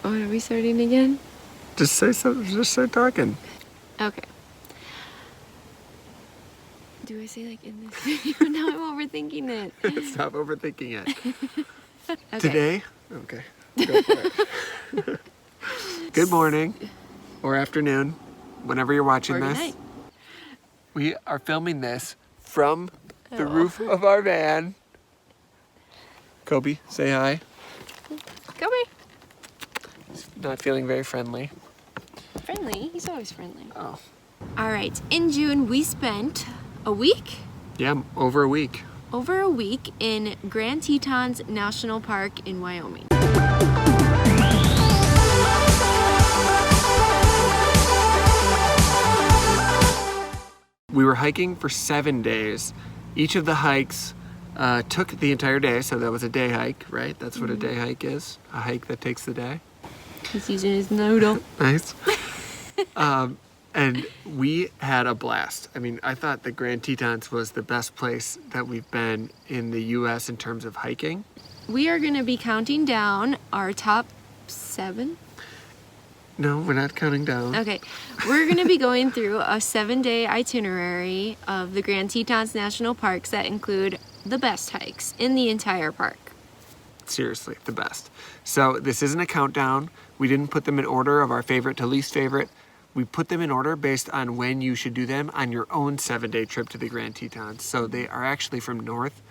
Oh, are we starting again? Just say something. Just start talking. Okay. Do I say like in this video? Now I'm overthinking it. Stop overthinking it. Okay. Today? Okay. Go for it. Good morning or afternoon, whenever you're watching Or good this. night. We are filming this from the roof of our van. Kobe, say hi. Come here. He's not feeling very friendly. Friendly? He's always friendly. Oh. All right. In June, we spent a week? Yeah, over a week. Over a week in Grand Tetons National Park in Wyoming. We were hiking for 7 days. Each of the hikes took the entire day, so that was a day hike, right? That's what a day hike is, a hike that takes the day. He's using his noodle. Nice. And we had a blast. I mean, I thought the Grand Tetons was the best place that we've been in the US in terms of hiking. We are gonna be counting down our top 7. No, we're not counting down. Okay, we're gonna be going through a 7-day itinerary of the Grand Tetons National Parks that include the best hikes in the entire park. Seriously, the best. So this isn't a countdown. We didn't put them in order of our favorite to least favorite. We put them in order based on when you should do them on your own 7-day trip to the Grand Tetons. So they are actually from north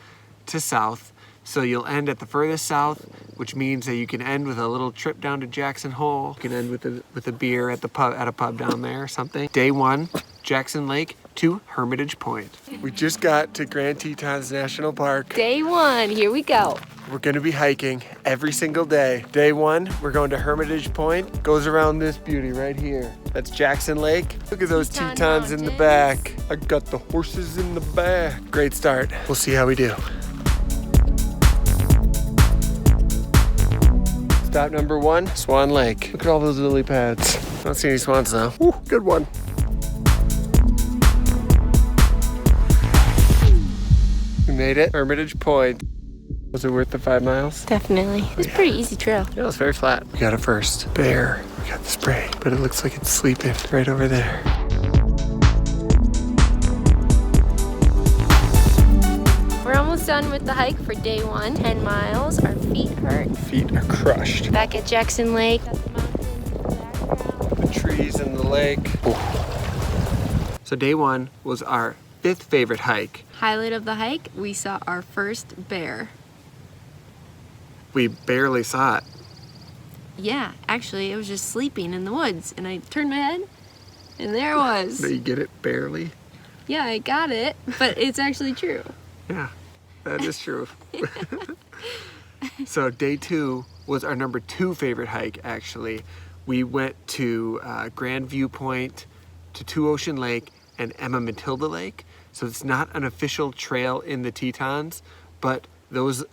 to south. So you'll end at the furthest south, which means that you can end with a little trip down to Jackson Hole. You can end with a beer at a pub down there or something. Day 1, Jackson Lake to Hermitage Point. We just got to Grand Tetons National Park. Day 1, here we go. We're gonna be hiking every single day. Day 1, we're going to Hermitage Point. Goes around this beauty right here. That's Jackson Lake. Look at those Teton Tetons in the back. I got the horses in the back. Great start. We'll see how we do. Stop number 1, Swan Lake. Look at all those lily pads. I don't see any swans though. Ooh, good one. We made it. Hermitage Point. Was it worth the 5 miles? Definitely. It's a pretty easy trail. Yeah, it was very flat. We got it first. Bear. We got the spray, but it looks like it's sleeping right over there. We're almost done with the hike for day 1. 10 miles. Our feet hurt. Feet are crushed. Back at Jackson Lake. The trees and the lake. Ooh. So day 1 was our 5th favorite hike. Highlight of the hike, we saw our first bear. We barely saw it. Yeah, actually, it was just sleeping in the woods, and I turned my head, and there it was. Did you get it? Barely? Yeah, I got it, but it's actually true. Yeah, that is true. So day 2 was our number 2 favorite hike, actually. We went to Grand Viewpoint, to Two Ocean Lake, and Matilda Lake. So it's not an official trail in the Tetons, but those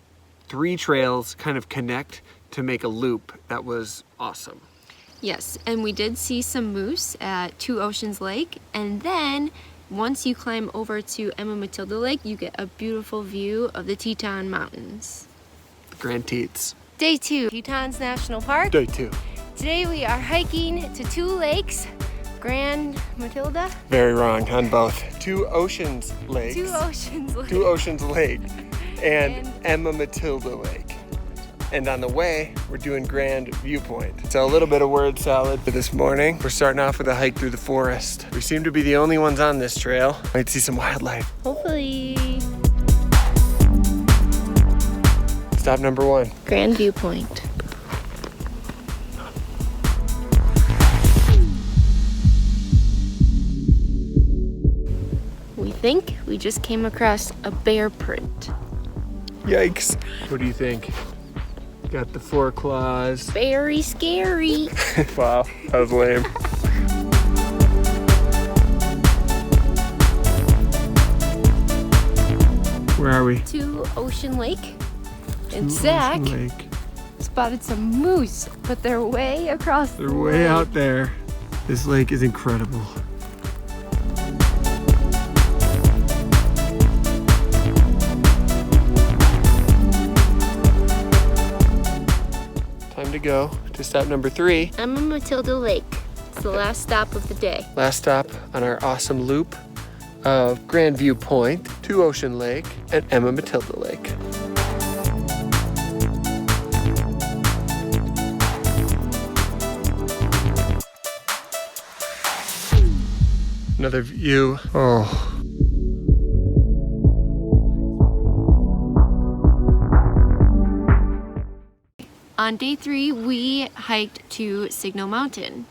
3 trails kind of connect to make a loop. That was awesome. Yes, and we did see some moose at Two Oceans Lake, and then once you climb over to Matilda Lake, you get a beautiful view of the Teton Mountains. Grand Tetons. Day 2, Tetons National Park. Day 2. Today we are hiking to 2 lakes, Grand Matilda. Very wrong on both. Two Oceans Lakes. Two Oceans Lake. Two Oceans Lake and Matilda Lake. And on the way, we're doing Grand Viewpoint. So a little bit of word salad for this morning. We're starting off with a hike through the forest. We seem to be the only ones on this trail. Might see some wildlife. Hopefully. Stop number 1. Grand Viewpoint. We think we just came across a bear print. Yikes. What do you think? Got the 4 claws. Very scary. Wow, that was lame. Where are we? To Ocean Lake. And Zach spotted some moose, but they're way across the lake. They're way out there. This lake is incredible. Time to go to to stop number 3. Emma Matilda Lake. It's the last stop of the day. Last stop on our awesome loop of Grand View Point, Two Ocean Lake, and Emma Matilda Lake. Another view. Oh. On day 3, we hiked to Signal Mountain.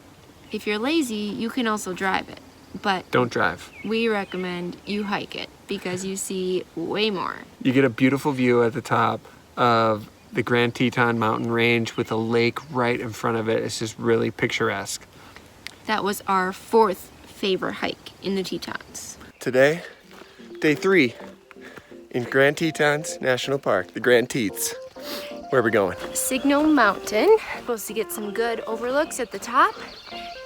If you're lazy, you can also drive it, but Don't drive. we recommend you hike it because you see way more. You get a beautiful view at the top of the Grand Teton mountain range with a lake right in front of it. It's just really picturesque. That was our 4th favorite hike in the Tetons. Today, day 3 in Grand Tetons National Park, the Grand Teats. Where are we going? Signal Mountain. Supposed to get some good overlooks at the top.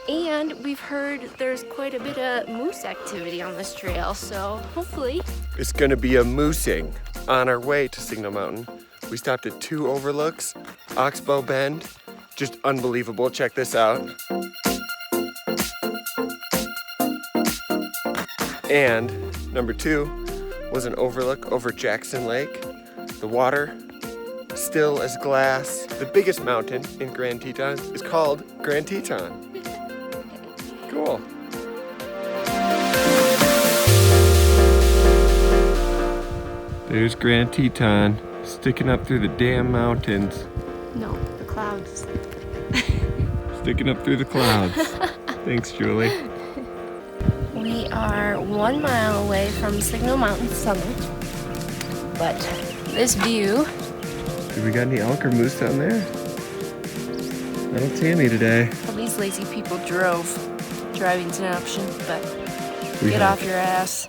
And we've heard there's quite a bit of moose activity on this trail, so hopefully. It's gonna be a moosing. On our way to Signal Mountain, we stopped at 2 overlooks, Oxbow Bend, just unbelievable. Check this out. And number 2 was an overlook over Jackson Lake. The water, still as glass. The biggest mountain in Grand Tetons is called Grand Teton. Cool. There's Grand Teton sticking up through the damn mountains. No, the clouds. Sticking up through the clouds. Thanks, Julie. We are 1 mile away from Signal Mountain summit, but this view. Do we got any elk or moose down there? I don't see any today. All these lazy people drove. Driving's an option, but We get have. off your ass.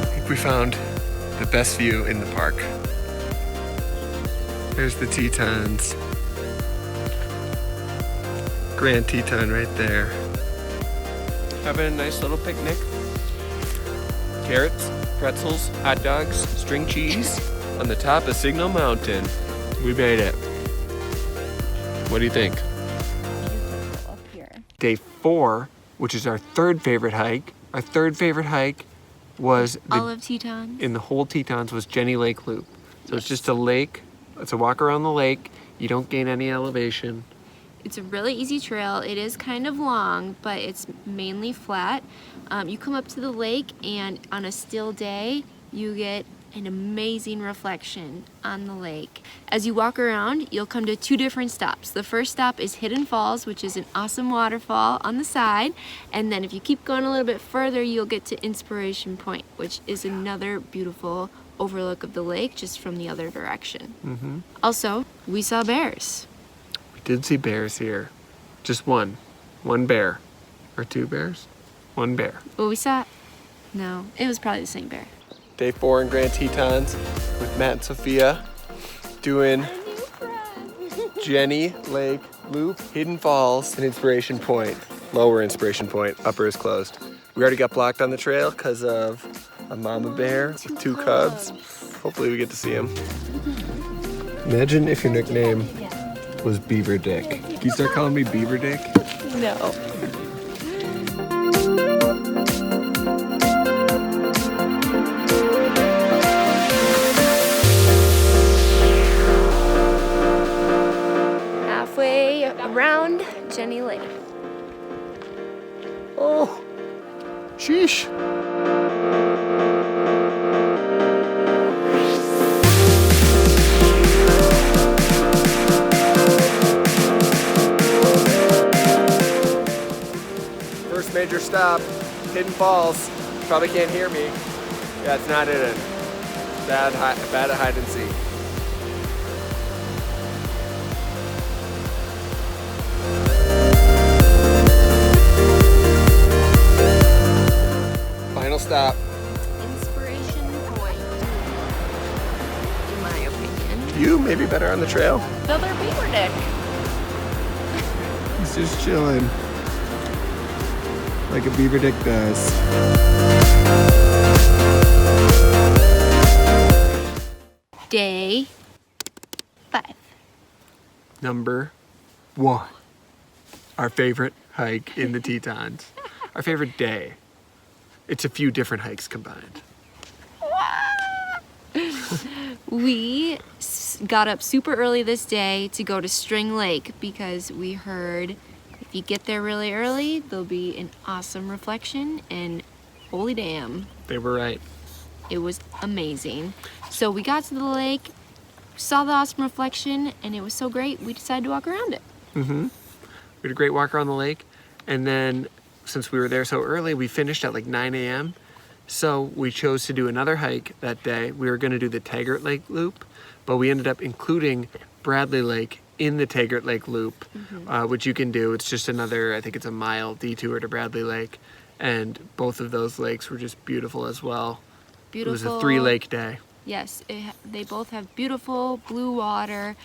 I think we found the best view in the park. There's the Tetons. Grand Teton right there. Having a nice little picnic. Carrots, pretzels, hot dogs, string cheese on the top of Signal Mountain. We made it. What do you think? Up here. Day 4, which is our 3rd favorite hike. Our 3rd favorite hike was All of Tetons. in the whole Tetons was Jenny Lake Loop. So it's just a lake. It's a walk around the lake. You don't gain any elevation. It's a really easy trail. It is kind of long, but it's mainly flat. You come up to the lake, and on a still day, you get an amazing reflection on the lake. As you walk around, you'll come to 2 different stops. The first stop is Hidden Falls, which is an awesome waterfall on the side. And then if you keep going a little bit further, you'll get to Inspiration Point, which is another beautiful overlook of the lake just from the other direction. Also, we saw bears. We did see bears here. Just one. One bear. Or 2 bears? 1 bear. Well, we saw, no, it was probably the same bear. Day 4 in Grand Tetons with Matt and Sophia doing Jenny Lake Loop, Hidden Falls, and Inspiration Point. Lower Inspiration Point, upper is closed. We already got blocked on the trail because of a mama bear with 2 cubs. Hopefully we get to see him. Imagine if your nickname was Beaver Dick. Can you start calling me Beaver Dick? No. Halfway around Jenny Lake. Oh, sheesh. First major stop, Hidden Falls. Probably can't hear me. Yeah, it's not hidden. Bad at hide and seek. Final stop. Inspiration Point, in my opinion. You may be better on the trail. Another beaver dick. He's just chilling. Like a beaver dick does. Day 5. Number 1. Our favorite hike in the Tetons. Our favorite day. It's a few different hikes combined. We got up super early this day to go to String Lake because we heard if you get there really early, there'll be an awesome reflection, and holy damn, They were right. it was amazing. So we got to the lake, saw the awesome reflection, and it was so great we decided to walk around it. Mm-hmm. We had a great walk around the lake, and then since we were there so early, we finished at like 9 a.m. So we chose to do another hike that day. We were going to do the Taggart Lake Loop, but we ended up including Bradley Lake in the Taggart Lake Loop, which you can do. It's just another, I think it's a mile detour to Bradley Lake, and both of those lakes were just beautiful as well. Beautiful. It was a 3-lake day. Yes, they both have beautiful blue water.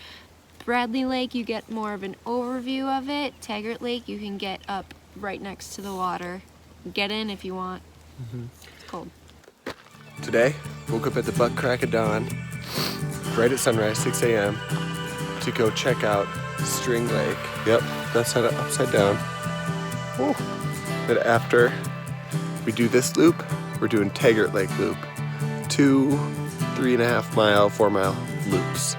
Bradley Lake, you get more of an overview of it. Taggart Lake, you can get up right next to the water. Get in if you want. It's cold. Today, woke up at the butt crack of dawn, right at sunrise, 6 a.m., to go check out String Lake. Yep, that's set up upside down. Woo. And after we do this loop, we're doing Taggart Lake Loop. 2 3.5 mile, 4 mile loops.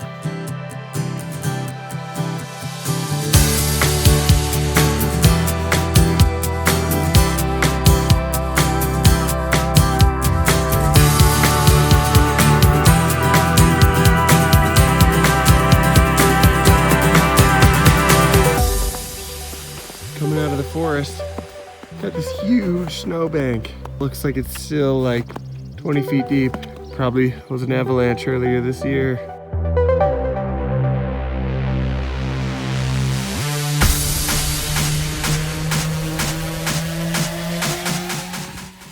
Coming out of the forest, got this huge snowbank. Looks like it's still like 20 feet deep. Probably was an avalanche earlier this year.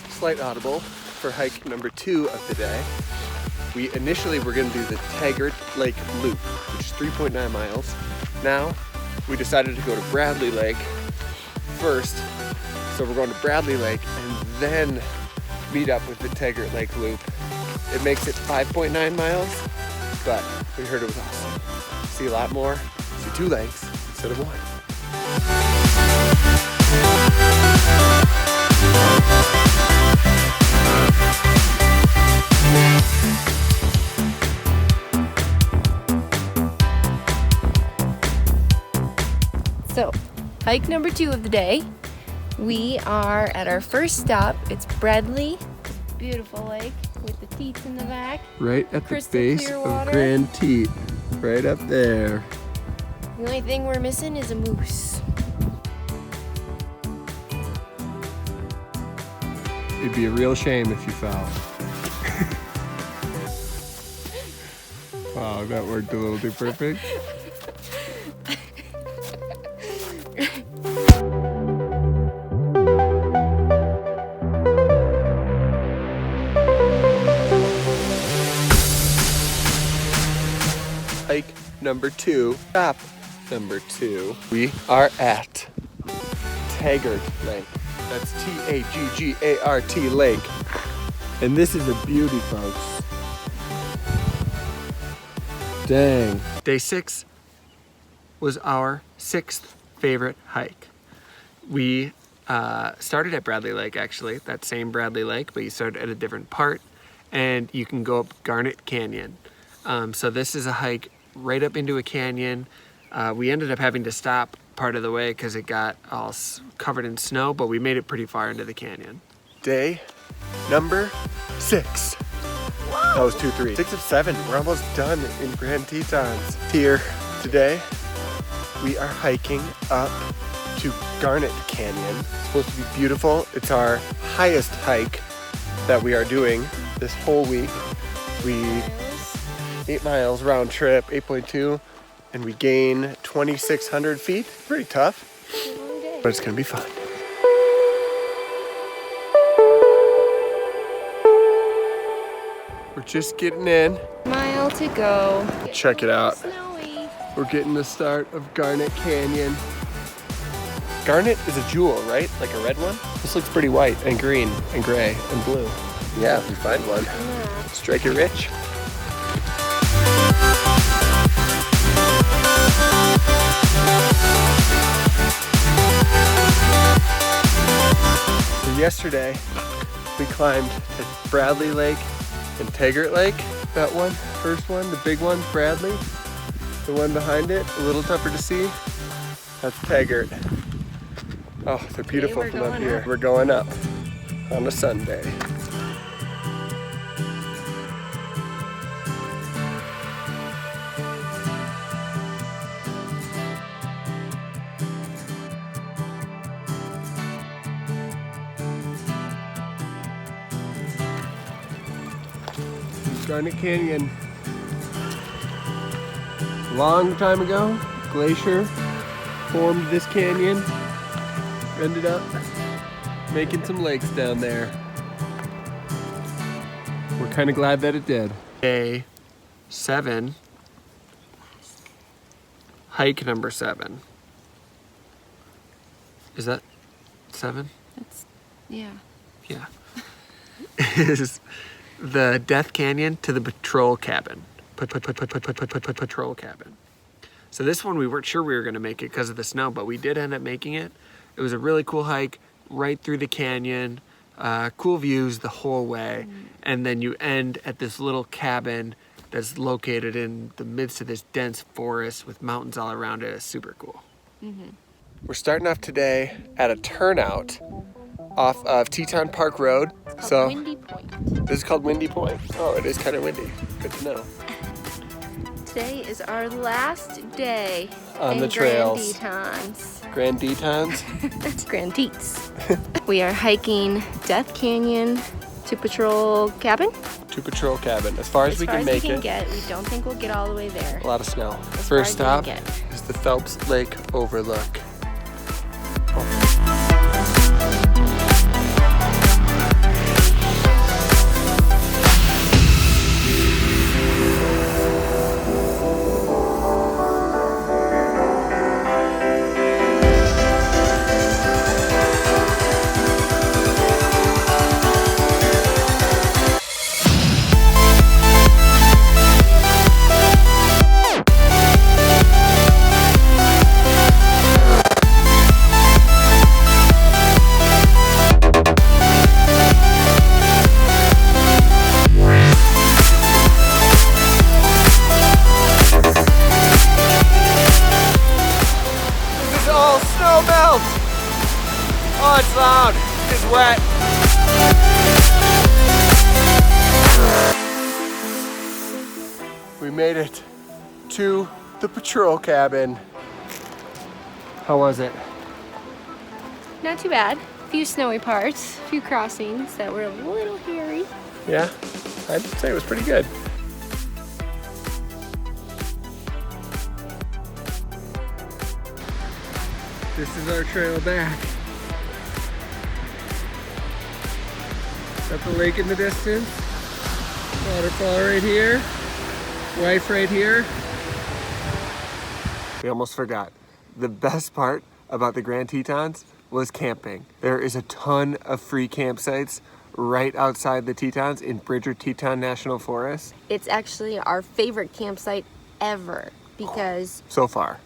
Slight audible for hike number 2 of the day. We initially were going to do the Taggart Lake Loop, which is 3.9 miles. Now we decided to go to Bradley Lake first. So we're going to Bradley Lake and then meet up with the Taggart Lake Loop. It makes it 5.9 miles, but we heard it was awesome. See a lot more, see 2 lakes instead of 1. So, hike number 2 of the day. We are at our first stop. It's Bradley, beautiful lake with the teats in the back. Right at the Crystal base clear of water. Grand Tetons, right up there. The only thing we're missing is a moose. It'd be a real shame if you fell. Wow, that worked a little too perfect. Hike number 2, stop number 2. We are at Taggart Lake. That's Taggart Lake. And this is a beauty, folks. Dang. Day 6 was our 6th favorite hike. We started at Bradley Lake, actually, that same Bradley Lake, but you started at a different part, and you can go up Garnet Canyon. So this is a hike right up into a canyon. We ended up having to stop part of the way because it got all covered in snow, but we made it pretty far into the canyon. Day number 6. Whoa. That was 2, 3. 6 of 7. We're almost done in Grand Tetons. Here today, we are hiking up to Garnet Canyon. It's supposed to be beautiful. It's our highest hike that we are doing this whole week. 8 miles round trip, 8.2, and we gain 2,600 feet. Pretty tough, but it's gonna be fun. We're just getting in. Mile to go. Check it out. Snowy. We're getting the start of Garnet Canyon. Garnet is a jewel, right? Like a red one? This looks pretty white and green and gray and blue. Yeah, if we find one. Yeah. Strike it rich. yesterday we climbed to Bradley Lake and Taggart Lake. That one, first one, the big one, Bradley. The one behind it, a little tougher to see, that's Taggart. Oh, they're beautiful from up here. We're going up on a Sunday. Garnet Canyon. Long time ago, glacier formed this canyon. Ended up making some lakes down there. We're kind of glad that it did. Day 7, hike number 7. Is that 7? That's, yeah. Yeah. Is the Death Canyon to the patrol cabin. Patrol cabin. So this one we weren't sure we were going to make it because of the snow, but we did end up making it. It was a really cool hike right through the canyon, cool views the whole way, and then you end at this little cabin that's located in the midst of this dense forest with mountains all around it. It's super cool. We're starting off today at a turnout off of Teton Park Road. It's called Windy Point. This is called Windy Point. Oh, it is kind of windy. Good to know. Today is our last day on the trails. Grand Tetons. Grand Tetons? Grand Teats. We are hiking Death Canyon to Patrol Cabin. To Patrol Cabin. As far as we can make it. We don't think we'll get all the way there. A lot of snow. First stop is the Phelps Lake Overlook. Oh, it's loud. It's wet. We made it to the patrol cabin. How was it? Not too bad. A few snowy parts, a few crossings that were a little hairy. Yeah, I'd say it was pretty good. This is our trail back. Got the lake in the distance. Waterfall right here. Wife right here. We almost forgot. The best part about the Grand Tetons was camping. There is a ton of free campsites right outside the Tetons in Bridger-Teton National Forest. It's actually our favorite campsite ever because... So far.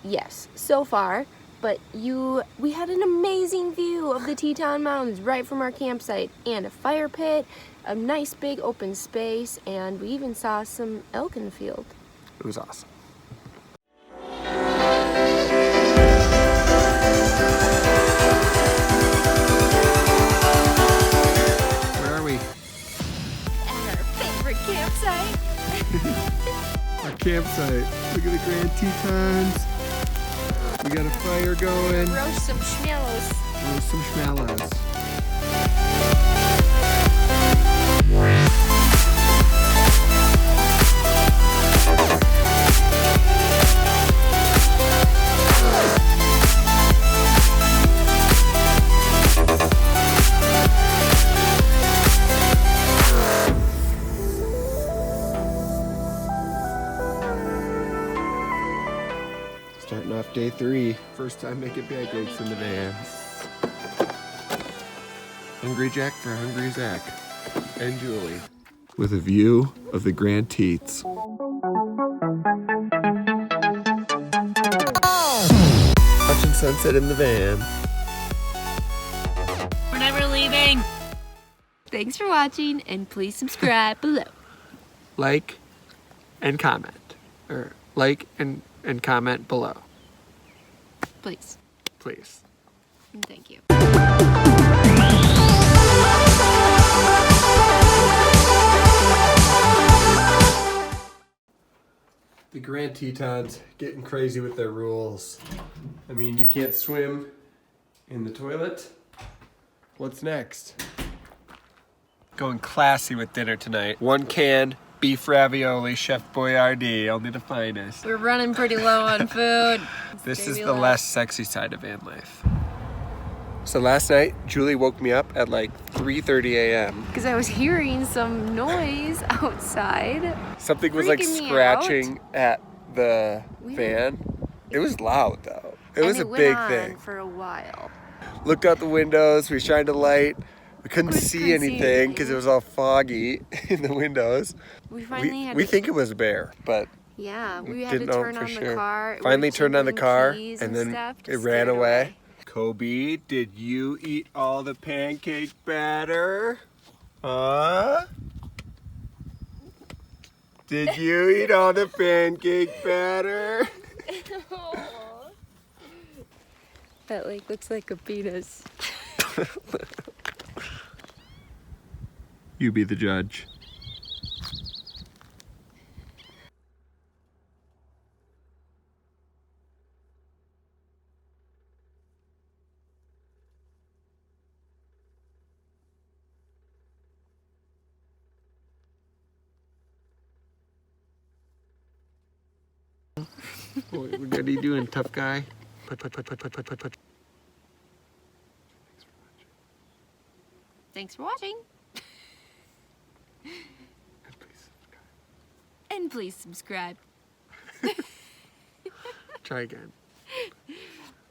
Yes, so far. But we had an amazing view of the Teton Mountains right from our campsite, and a fire pit, a nice big open space, and we even saw some elk in the field. It was awesome. Where are we? At our favorite campsite. Our campsite. Look at the Grand Tetons. We got a fire going. Roast some schmallows. Roast some schmallows. Starting off day 3. First time making pancakes in the van. Hungry Jack for Hungry Zach. And Julie. With a view of the Grand Tetons. Watching sunset in the van. We're never leaving. Thanks for watching, and please subscribe below. Like and comment. Or like and comment below. Please. Please. And thank you. The Grand Tetons getting crazy with their rules. I mean, you can't swim in the toilet. What's next? Going classy with dinner tonight. 1 can, beef ravioli, Chef Boyardee, only the finest. We're running pretty low on food. This is the less sexy side of van life. So last night, Julie woke me up at like 3:30 a.m. Because I was hearing some noise outside. Something was like Freaking me scratching at the van. It was loud though. It was a big thing. For a while. Looked out the windows, we shined a light. We couldn't see anything because it was all foggy in the windows. We finally had we think it was a bear, but yeah, we had to didn't know turn for on sure. the car. Finally turned on the car and then stuff to it scare ran away. Kobe, did you eat all the pancake batter? Huh? Did you eat all the pancake batter? That like looks like a penis. You be the judge. What are you doing, tough guy? Put. Thanks for watching. And please subscribe. Try again.